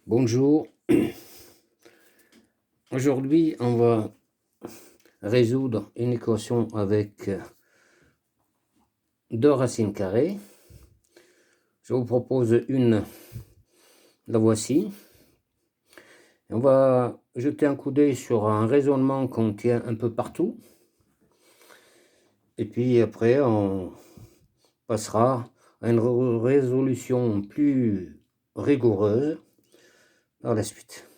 Bonjour, aujourd'hui on va résoudre une équation avec deux racines carrées. Je vous propose une, la voici. On va jeter un coup d'œil sur un raisonnement qu'on tient un peu partout. Et puis après on passera à une résolution plus rigoureuse par la suite.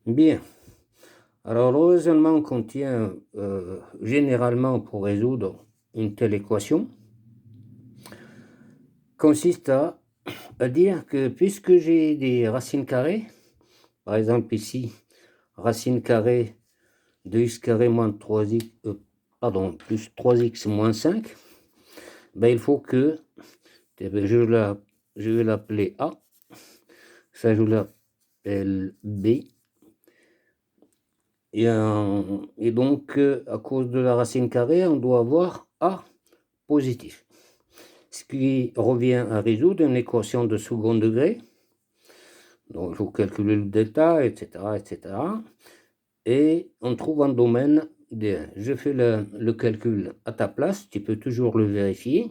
Bien. Alors, le raisonnement contient généralement pour résoudre une telle équation consiste à dire que puisque j'ai des racines carrées, par exemple ici, racine carrée de x carré moins 3x, plus 3x moins 5, ben il faut que, je vais l'appeler A, ça je l'appelle B, et donc, à cause de la racine carrée, on doit avoir A positif. Ce qui revient à résoudre une équation de second degré. Donc, il faut calculer le delta, etc., etc. Et on trouve un domaine D1. Je fais le calcul à ta place, tu peux toujours le vérifier.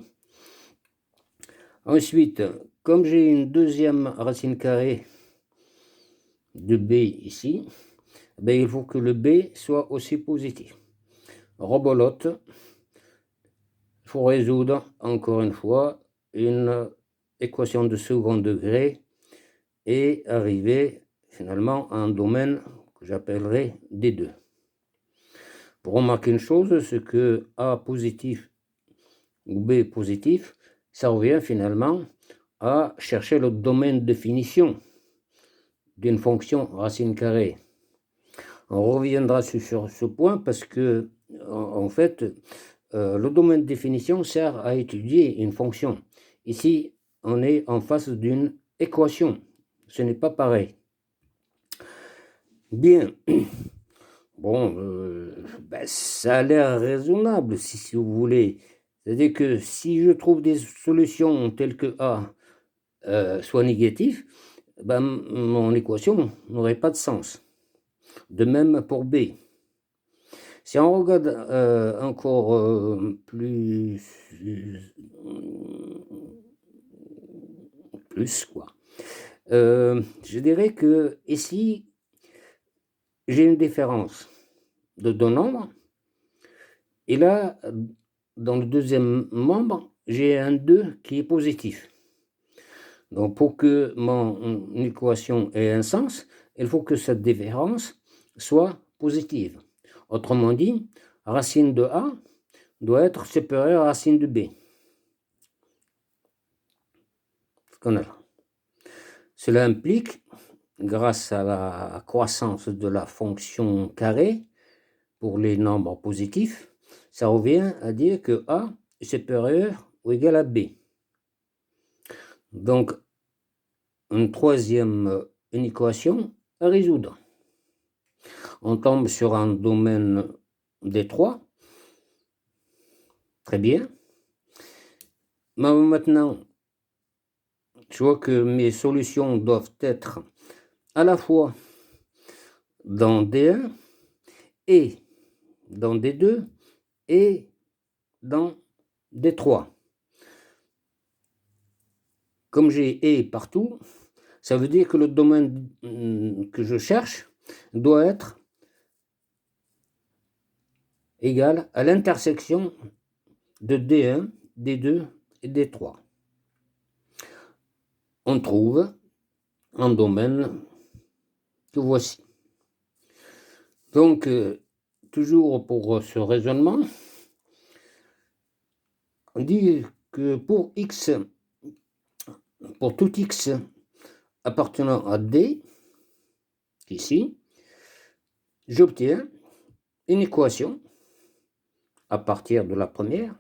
Ensuite, comme j'ai une deuxième racine carrée de B ici, ben, il faut que le B soit aussi positif. Rebolote, il faut résoudre encore une fois une équation de second degré et arriver finalement à un domaine que j'appellerai D2. Pour remarquer une chose, c'est que A positif ou B positif, ça revient finalement à chercher le domaine de définition d'une fonction racine carrée. On reviendra sur ce point parce que, en fait, le domaine de définition sert à étudier une fonction. Ici, on est en face d'une équation. Ce n'est pas pareil. Bien. Bon, ça a l'air raisonnable, si vous voulez. C'est-à-dire que si je trouve des solutions telles que A soit négatif, ben, mon équation n'aurait pas de sens. De même pour B. Si on regarde encore plus quoi. Je dirais que ici, j'ai une différence de deux nombres. Et là, dans le deuxième membre, j'ai un 2 qui est positif. Donc, pour que mon équation ait un sens, il faut que cette différence soit positive. Autrement dit, racine de A doit être supérieure à racine de B. Ce qu'on a là. Cela implique, grâce à la croissance de la fonction carrée pour les nombres positifs, ça revient à dire que A est supérieur ou égal à B. Donc, une troisième équation à résoudre. On tombe sur un domaine D3. Très bien. Mais maintenant, je vois que mes solutions doivent être à la fois dans D1 et dans D2 et dans D3. Comme j'ai et partout, ça veut dire que le domaine que je cherche doit être égal à l'intersection de D1, D2 et D3. On trouve un domaine que voici. Donc, toujours pour ce raisonnement, on dit que pour x, pour tout x appartenant à D, ici, j'obtiens une équation à partir de la première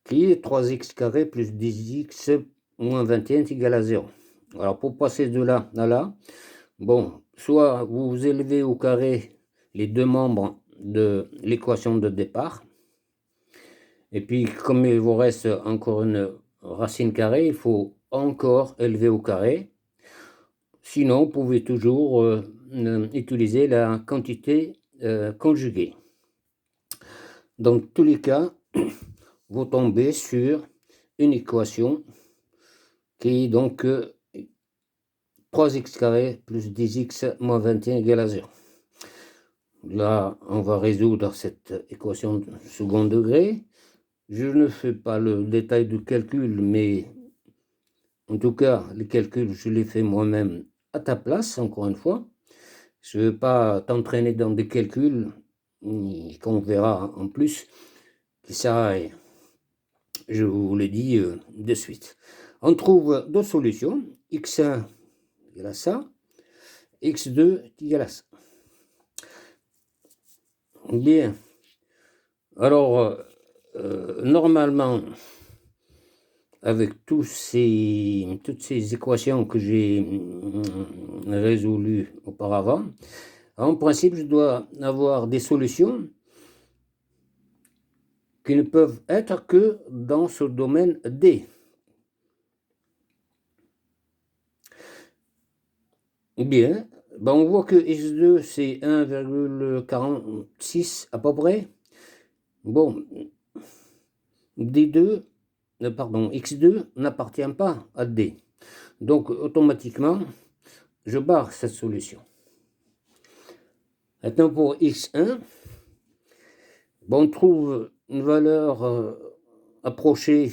qui est 3x carré plus 10x moins 21 est égal à 0. Alors, pour passer de là à là, bon, soit vous élevez au carré les deux membres de l'équation de départ, et puis comme il vous reste encore une racine carrée, il faut encore élever au carré. Sinon, vous pouvez toujours utiliser la quantité conjuguée. Dans tous les cas, vous tombez sur une équation qui est donc 3x carré plus 10x moins 21 égale à 0. Là, on va résoudre cette équation de second degré. Je ne fais pas le détail du calcul, mais en tout cas, les calculs, je les fais moi-même à ta place, encore une fois. Je ne veux pas t'entraîner dans des calculs qu'on verra en plus qui ne servent à rien. Je vous le dis de suite. On trouve deux solutions, x1 égale à ça, x2 égale à ça. Bien. Alors, normalement, avec toutes ces équations que j'ai résolues auparavant, en principe, je dois avoir des solutions qui ne peuvent être que dans ce domaine D. Bien, ben on voit que x2 c'est 1,46 à peu près. Bon, D2, pardon, x2 n'appartient pas à D. Donc automatiquement, je barre cette solution. Maintenant pour x1, bon, on trouve une valeur approchée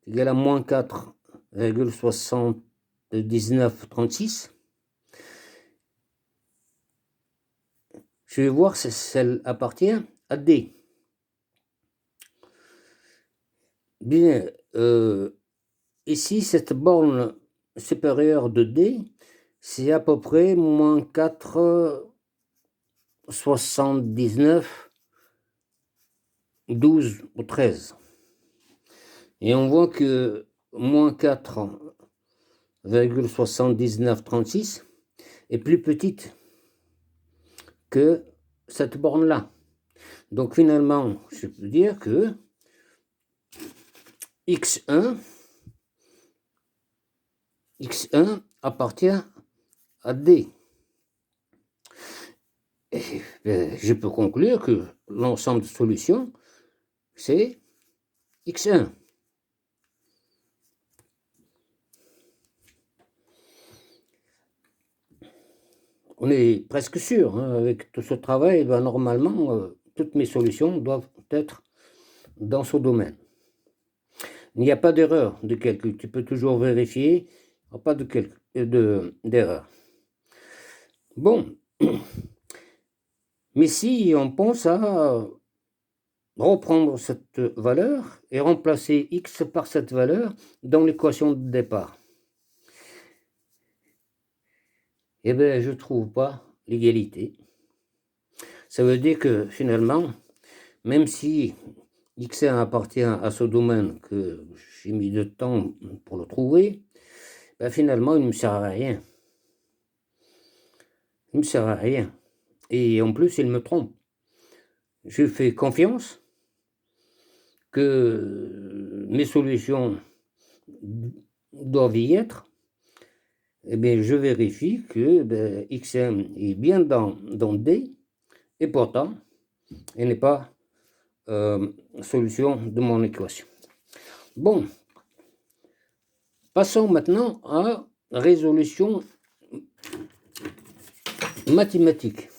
égale à moins 4,7936. Je vais voir si celle appartient à D. Bien, ici, cette borne supérieure de D, c'est à peu près moins 4,79, 12 ou 13. Et on voit que moins 4,7936 est plus petite que cette borne-là. Donc finalement, je peux dire que x1 appartient à D. Et, je peux conclure que l'ensemble de solutions, c'est x1. On est presque sûr, hein, avec tout ce travail, ben, normalement, toutes mes solutions doivent être dans ce domaine. Il n'y a pas d'erreur de calcul, tu peux toujours vérifier, il n'y a pas d'erreur. Bon, mais si on pense à reprendre cette valeur et remplacer x par cette valeur dans l'équation de départ, eh bien, je ne trouve pas l'égalité. Ça veut dire que finalement, même si x1 appartient à ce domaine que j'ai mis de temps pour le trouver, ben finalement, il ne me sert à rien. Il ne me sert à rien. Et en plus, il me trompe. Je fais confiance que mes solutions doivent y être. Eh bien, je vérifie que x1 est bien dans D, et pourtant, il n'est pas solution de mon équation. Bon, passons maintenant à résolution mathématique.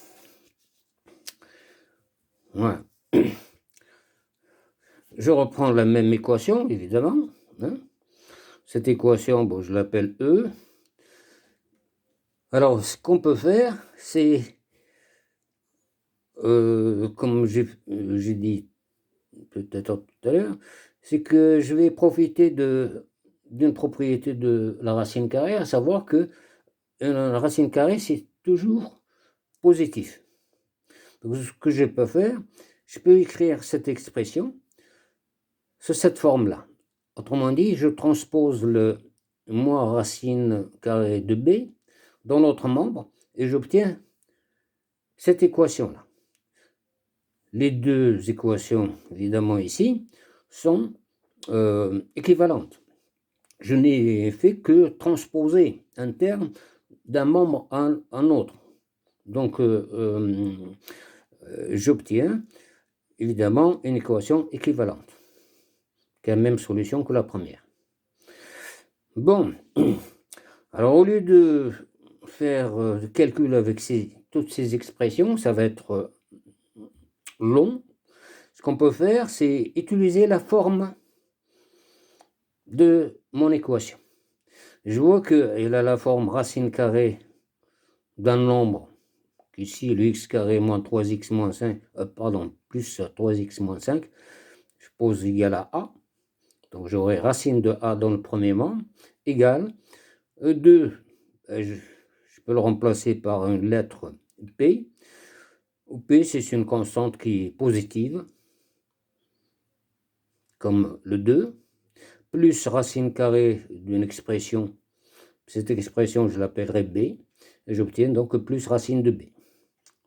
Voilà. Je reprends la même équation, évidemment. Hein. Cette équation, bon, je l'appelle E. Alors, ce qu'on peut faire, c'est, comme j'ai dit peut-être tout à l'heure, c'est que je vais profiter d'une propriété de la racine carrée, à savoir que la racine carrée, c'est toujours positif. Donc, ce que je peux faire, je peux écrire cette expression sous cette forme-là. Autrement dit, je transpose le moins racine carrée de b dans l'autre membre et j'obtiens cette équation-là. Les deux équations, évidemment ici, sont équivalentes. Je n'ai fait que transposer un terme d'un membre à un autre. Donc, j'obtiens évidemment une équation équivalente, qui a la même solution que la première. Bon, alors au lieu de faire le calcul avec toutes ces expressions, ça va être long. Ce qu'on peut faire, c'est utiliser la forme de mon équation. Je vois qu'elle a la forme racine carrée d'un nombre, ici le x carré moins 3x moins 5, plus 3x moins 5, je pose égal à a. Donc j'aurai racine de a dans le premier membre, égale 2, je peux le remplacer par une lettre p, où p c'est une constante qui est positive, comme le 2, plus racine carrée d'une expression, cette expression je l'appellerai b, et j'obtiens donc plus racine de b.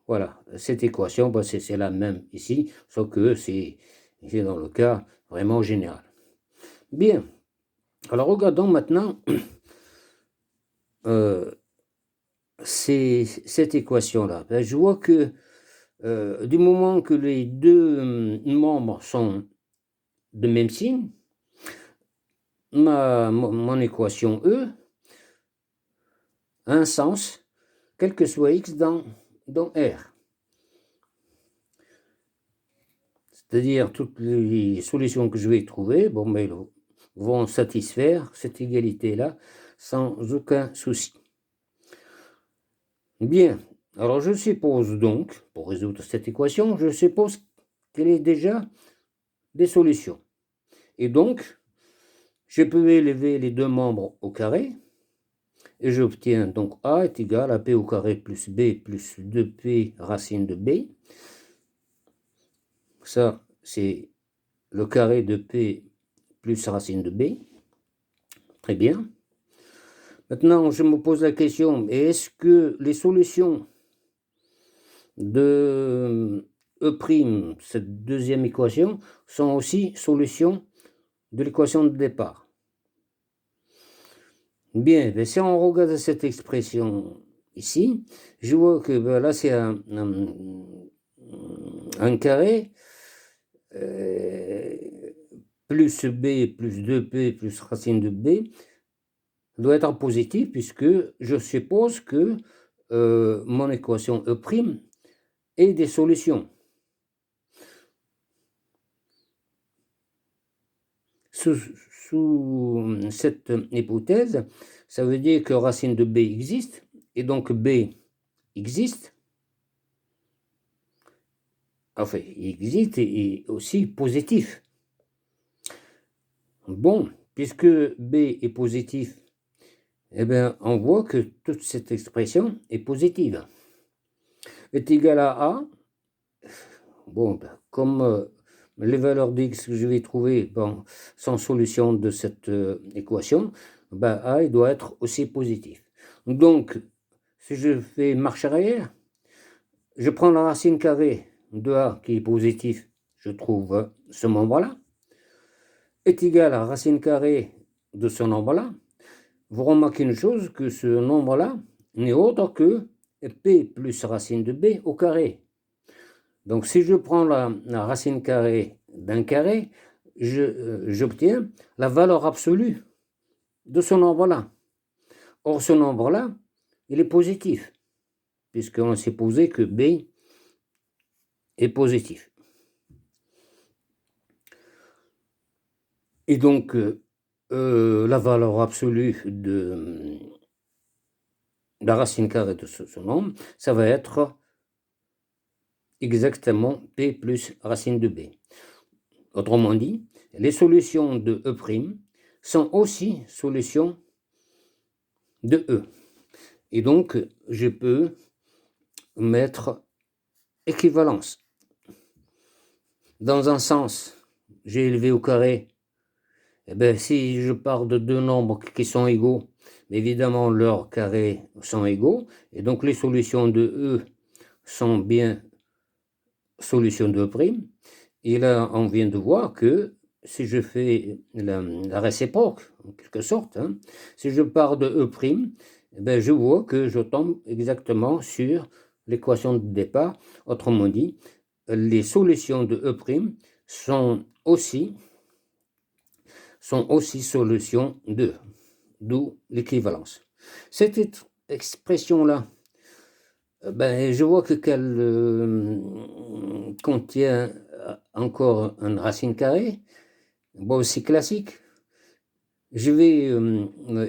Voilà, cette équation, c'est la même ici, sauf que c'est dans le cas vraiment général. Bien, alors regardons maintenant cette équation-là. Je vois que du moment que les deux membres sont de même signe, mon équation E a un sens, quel que soit x dans R. C'est-à-dire toutes les solutions que je vais trouver, vont satisfaire cette égalité-là sans aucun souci. Bien, alors je suppose donc, pour résoudre cette équation, je suppose qu'elle est déjà des solutions. Et donc, je peux élever les deux membres au carré, et j'obtiens donc A est égal à P au carré plus B plus 2P racine de B. Ça, c'est le carré de P plus racine de B. Très bien. Maintenant, je me pose la question, est-ce que les solutions de E', cette deuxième équation, sont aussi solutions de l'équation de départ? Bien, si on regarde cette expression ici, je vois que là c'est un carré plus B plus 2P plus racine de B doit être positif puisque je suppose que mon équation E' est des solutions. Sous cette hypothèse, ça veut dire que racine de B existe, et donc B existe. Enfin, il existe et aussi positif. Bon, puisque B est positif, eh bien, on voit que toute cette expression est positive. Est égal à A. Bon, comme les valeurs d'x que je vais trouver sont solution de cette équation, A il doit être aussi positif. Donc, si je fais marche arrière, je prends la racine carrée de A qui est positif, je trouve ce membre-là, est égal à racine carrée de ce nombre-là. Vous remarquez une chose, que ce nombre-là n'est autre que P plus racine de B au carré. Donc si je prends la racine carrée d'un carré, j'obtiens la valeur absolue de ce nombre-là. Or ce nombre-là, il est positif, puisqu'on s'est posé que B est positif. Et donc la valeur absolue de la racine carrée de ce nombre, ça va être exactement P plus racine de B. Autrement dit, les solutions de E' sont aussi solutions de E. Et donc, je peux mettre équivalence. Dans un sens, j'ai élevé au carré. Eh bien, si je pars de deux nombres qui sont égaux, évidemment, leurs carrés sont égaux. Et donc, les solutions de E sont bien solutions de E'. Et là, on vient de voir que si je fais la réciproque, en quelque sorte, si je pars de E', ben, je vois que je tombe exactement sur l'équation de départ. Autrement dit, les solutions de E' sont aussi solutions de E, d'où l'équivalence. Cette expression-là, ben, je vois qu'elle contient encore une racine carrée. Bon, c'est classique. Je vais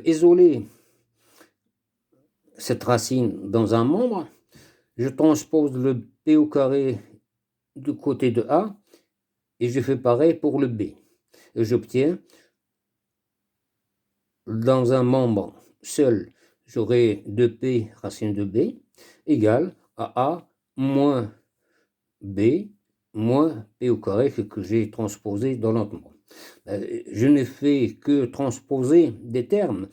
isoler cette racine dans un membre. Je transpose le p au carré du côté de A et je fais pareil pour le b. Et j'obtiens, dans un membre seul, j'aurai 2p racine de b égale à A moins b moins p au carré que j'ai transposé dans l'autre membre. Je ne fais que transposer des termes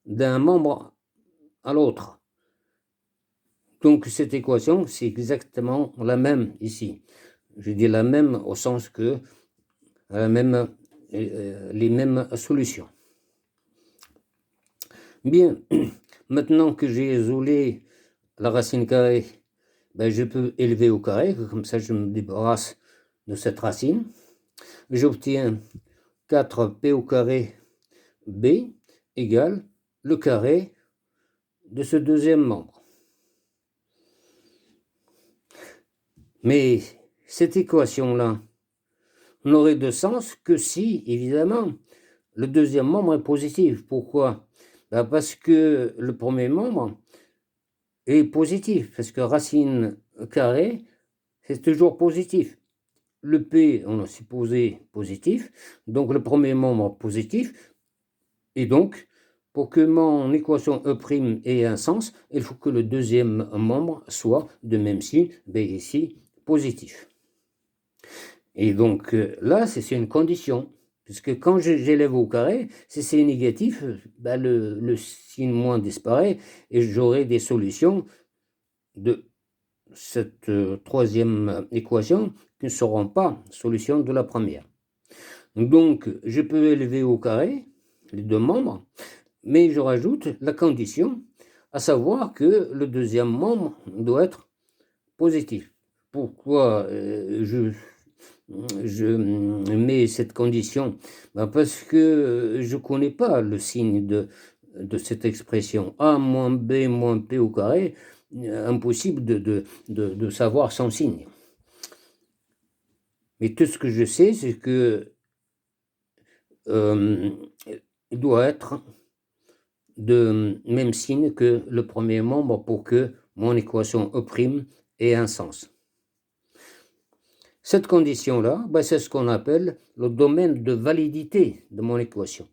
d'un membre à l'autre. Donc cette équation, c'est exactement la même ici. Je dis la même au sens que les mêmes solutions. Bien, maintenant que j'ai isolé la racine carrée, ben je peux élever au carré, comme ça je me débarrasse de cette racine. J'obtiens 4p au carré b égale le carré de ce deuxième membre. Mais cette équation-là n'aurait de sens que si, évidemment, le deuxième membre est positif. Pourquoi? Ben parce que le premier membre est positif, parce que racine carrée, c'est toujours positif. Le P, on a supposé positif, donc le premier membre positif, et donc, pour que mon équation E' ait un sens, il faut que le deuxième membre soit de même signe, ben ici, positif. Et donc là, c'est une condition, puisque quand j'élève au carré, si c'est négatif, ben le signe moins disparaît, et j'aurai des solutions de cette troisième équation qui ne seront pas solutions de la première. Donc, je peux élever au carré les deux membres, mais je rajoute la condition, à savoir que le deuxième membre doit être positif. Pourquoi je mets cette condition? Ben parce que je ne connais pas le signe de cette expression. A moins B moins P au carré, impossible de savoir son signe. Mais tout ce que je sais, c'est que il doit être de même signe que le premier membre pour que mon équation E' ait un sens. Cette condition-là, ben c'est ce qu'on appelle le domaine de validité de mon équation.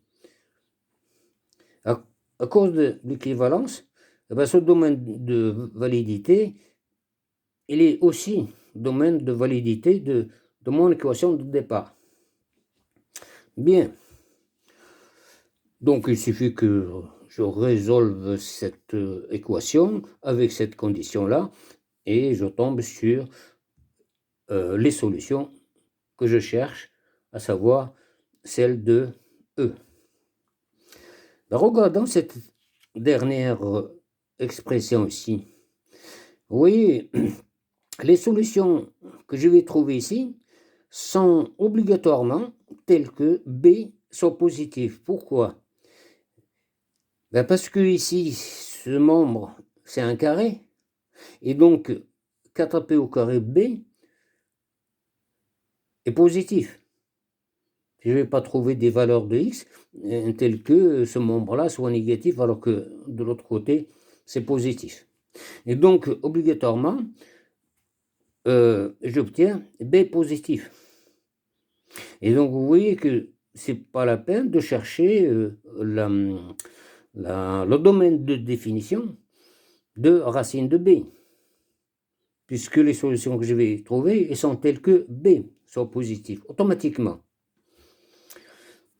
À cause de l'équivalence, ben ce domaine de validité, il est aussi domaine de validité de mon équation de départ. Bien. Donc il suffit que je résolve cette équation avec cette condition-là et je tombe sur les solutions que je cherche, à savoir celle de E. Regardons cette dernière expression ici. Vous voyez, les solutions que je vais trouver ici sont obligatoirement telles que B soit positif. Pourquoi? Ben parce que ici, ce membre, c'est un carré, et donc 4p au carré B est positif. Je ne vais pas trouver des valeurs de x telles que ce membre-là soit négatif, alors que de l'autre côté, c'est positif. Et donc, obligatoirement, j'obtiens B positif. Et donc, vous voyez que c'est pas la peine de chercher le domaine de définition de racine de B, puisque les solutions que je vais trouver sont telles que B soit positif, automatiquement.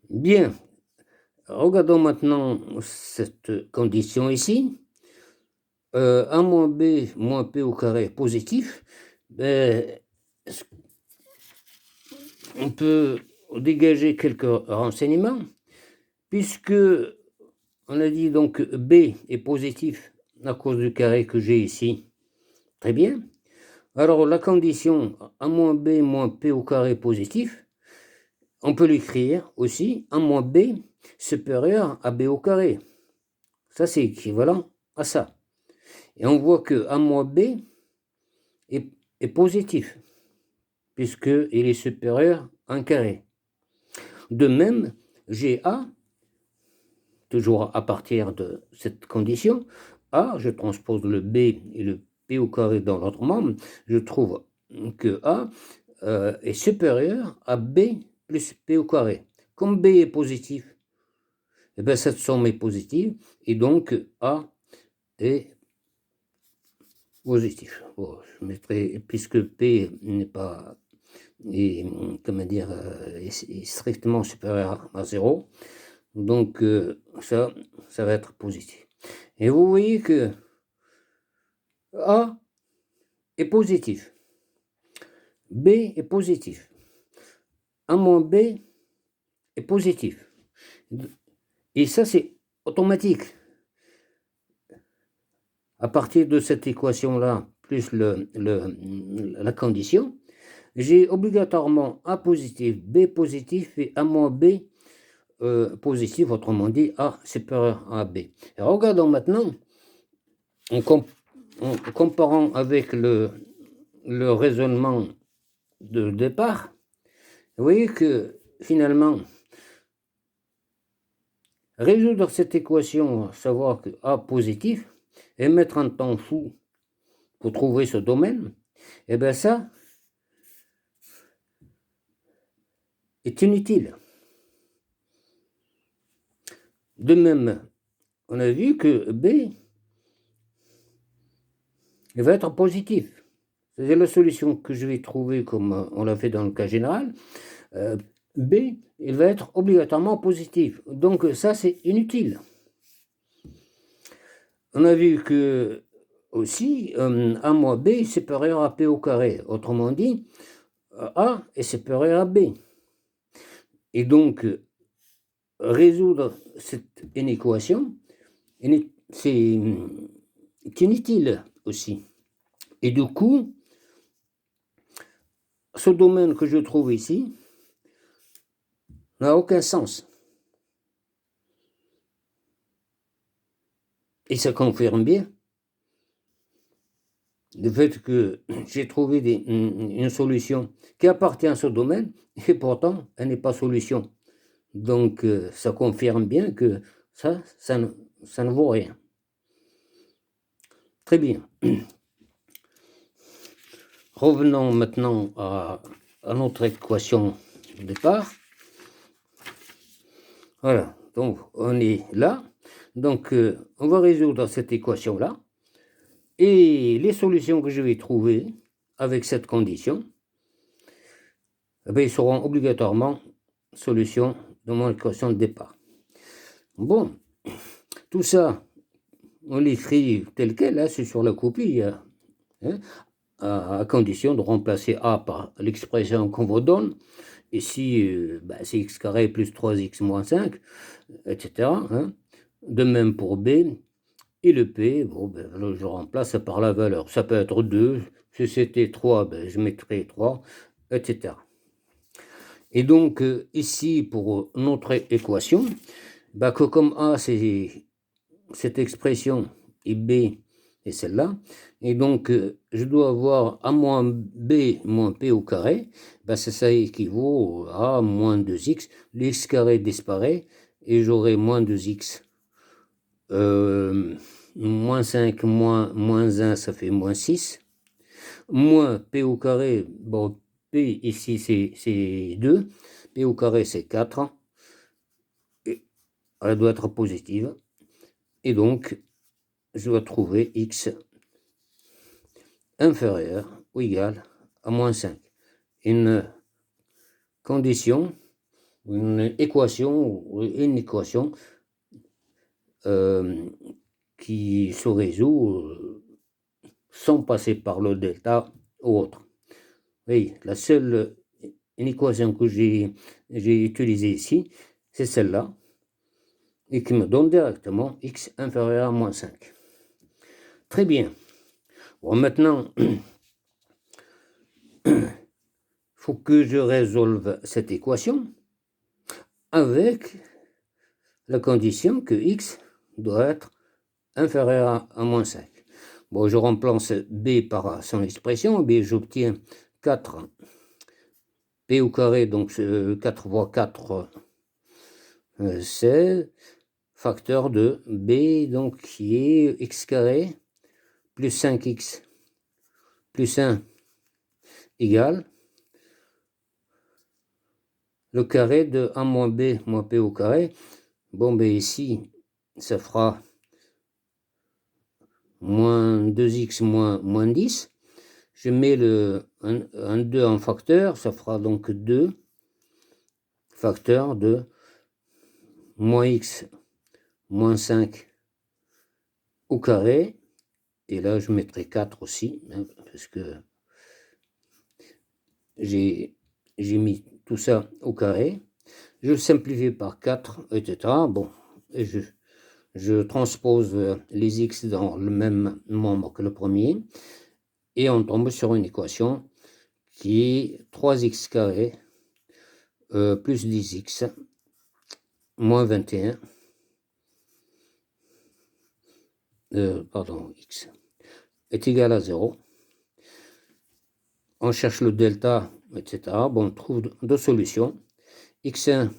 Bien, regardons maintenant cette condition ici. A moins B moins P au carré positif, ben, on peut dégager quelques renseignements, puisque on a dit donc que B est positif à cause du carré que j'ai ici. Très bien. Alors la condition A moins B moins P au carré positif, on peut l'écrire aussi A moins B supérieur à B au carré. Ça c'est équivalent à ça. Et on voit que A moins B est positif, puisqu'il est supérieur à un carré. De même, j'ai A, toujours à partir de cette condition, A, je transpose le B et le P au carré dans l'autre membre, je trouve que A est supérieur à B plus P au carré. Comme B est positif, et bien cette somme est positive, et donc A est positif. Bon, je mettrai, puisque P n'est pas, comment dire, est strictement supérieur à 0, donc ça va être positif. Et vous voyez que A est positif, B est positif, A moins B est positif. Et ça, c'est automatique. À partir de cette équation-là, plus la condition, j'ai obligatoirement A positif, B positif et A moins B positif, autrement dit A supérieur à B. Et regardons maintenant, en comparant avec le raisonnement de départ, vous voyez que finalement, résoudre cette équation, savoir que A positif, et mettre un temps fou pour trouver ce domaine, et bien ça est inutile. De même, on a vu que B va être positif. C'est la solution que je vais trouver comme on l'a fait dans le cas général. B, il va être obligatoirement positif. Donc ça, c'est inutile. On a vu que aussi, A moins B est supérieur à P au carré. Autrement dit, A est supérieur à B. Et donc, résoudre cette inéquation, c'est inutile aussi. Et du coup, ce domaine que je trouve ici n'a aucun sens. Et ça confirme bien le fait que j'ai trouvé une solution qui appartient à ce domaine, et pourtant, elle n'est pas solution. Donc, ça confirme bien que ça ne vaut rien. Très bien. Revenons maintenant à notre équation de départ. Voilà, donc on est là. Donc, on va résoudre cette équation-là. Et les solutions que je vais trouver avec cette condition, ils seront obligatoirement solutions de mon équation de départ. Bon, tout ça, on l'écrit tel quel, là, c'est sur la copie, hein, à condition de remplacer A par l'expression qu'on vous donne. Ici, c'est x carré plus 3x moins 5, etc. Hein. De même pour B. Et le P, là, je remplace par la valeur. Ça peut être 2. Si c'était 3, je mettrais 3, etc. Et donc, ici, pour notre équation, que comme A, c'est cette expression, et B est celle-là, et donc, je dois avoir A moins B moins P au carré, ça équivaut à moins 2x. L'x carré disparaît, et j'aurai moins 2x. Moins 5 moins 1, ça fait moins 6. Moins P au carré, bon, P ici c'est 2. P au carré c'est 4. Et elle doit être positive. Et donc, je dois trouver x inférieur ou égal à moins 5. Une condition, une équation qui se résout sans passer par le delta ou autre. Oui, la seule équation que j'ai utilisée ici, c'est celle-là. et qui me donne directement x inférieur à moins 5. Très bien. Bon, maintenant, il faut que je résolve cette équation avec la condition que x doit être inférieur à moins 5. Bon, je remplace b par son expression, b j'obtiens 4 p au carré, donc 4 fois 4, 16, facteur de b, donc qui est x carré plus 5x plus 1 égale le carré de a moins b moins p au carré. Bon, ben ici, ça fera moins 2x moins 10. Je mets un 2 en facteur, ça fera donc 2 facteur de moins x moins 5 au carré. Et là, je mettrai 4 aussi, hein, parce que j'ai mis tout ça au carré. Je simplifie par 4, etc. Bon, et je transpose les x dans le même membre que le premier. Et on tombe sur une équation qui est 3x carré plus 10x moins 21. X est égal à 0. On cherche le delta, etc. Bon, on trouve deux solutions. x1,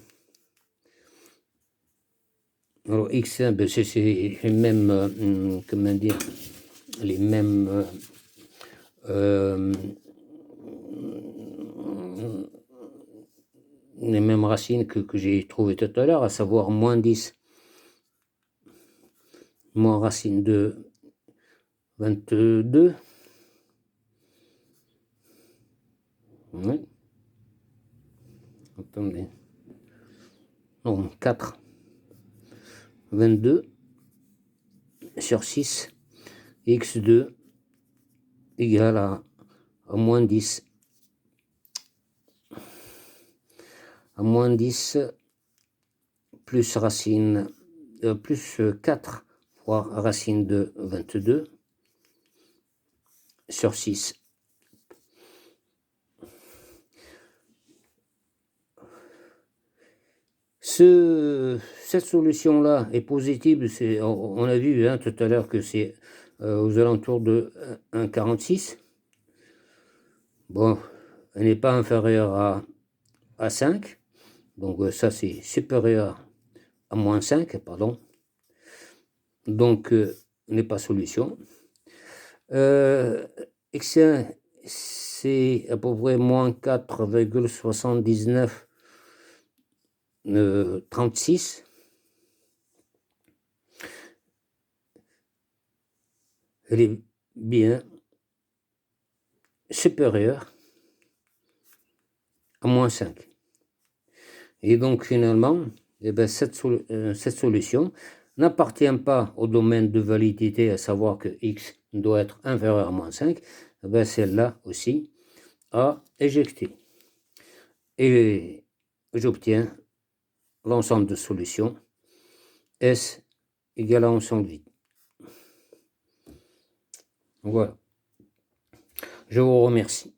alors x1, ben c'est les mêmes, comment dire, les mêmes racines que j'ai trouvées tout à l'heure, à savoir moins 10, moins racine de 22. Oui. Attendez. Non, 4. 22 sur 6, x2 égale à moins 10. À moins 10 plus racine, plus 4 fois racine de 22 sur 6. Cette solution-là est positive, on a vu tout à l'heure que c'est aux alentours de 1,46. Bon, elle n'est pas inférieure à 5, donc ça c'est supérieur à moins 5, pardon. Donc, n'est pas solution. X1, c'est à peu près moins 4,79 36. Elle est bien supérieure à moins 5. Et donc, finalement, eh ben, cette solution n'appartient pas au domaine de validité, à savoir que x doit être inférieur à moins 5, eh ben, celle-là aussi à éjecter. Et j'obtiens l'ensemble de solutions S égale à ensemble vide. Voilà. Je vous remercie.